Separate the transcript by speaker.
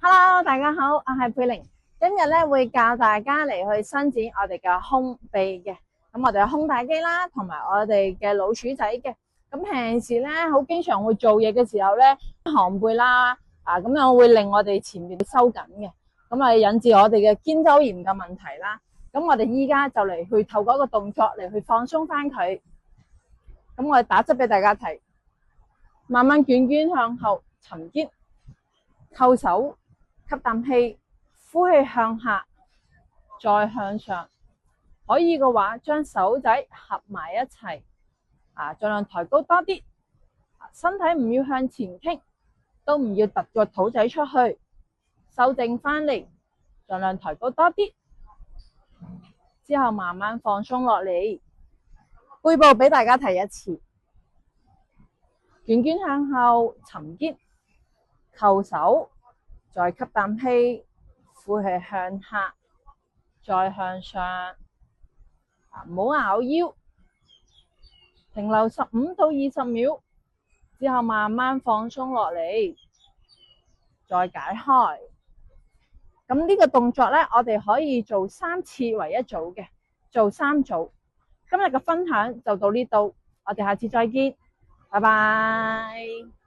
Speaker 1: Hello，大家好，我係佩玲。今日咧會教大家嚟去伸展我哋嘅胸臂嘅。咁我哋有胸大肌啦，同埋我哋嘅老鼠仔嘅。咁平時咧好經常會做嘢嘅時候咧，寒背啦，咁樣會令我哋前面收緊嘅，咁啊引致我哋嘅肩周炎嘅問題啦。咁我哋依家就嚟去透過一個動作嚟去放鬆翻佢。咁我哋打側俾大家睇，慢慢捲捲向後沉肩，扣手。吸啖氣，呼氣向下，再向上。可以嘅話，將手仔合埋一齊，盡量抬高多啲。身體唔要向前傾，都唔要突個肚仔出去。修正翻嚟，盡量抬高多啲。之後慢慢放鬆落嚟。背部俾大家睇一次，捲捲向後，沉肩，扣手。再吸啖氣，呼氣向下，再向上，唔好咬腰，停留15到20秒，之後慢慢放鬆落嚟，再解開。咁呢個動作呢，我哋可以做3次為一組嘅，做3組。今日嘅分享就到呢度，我哋下次再見，拜拜。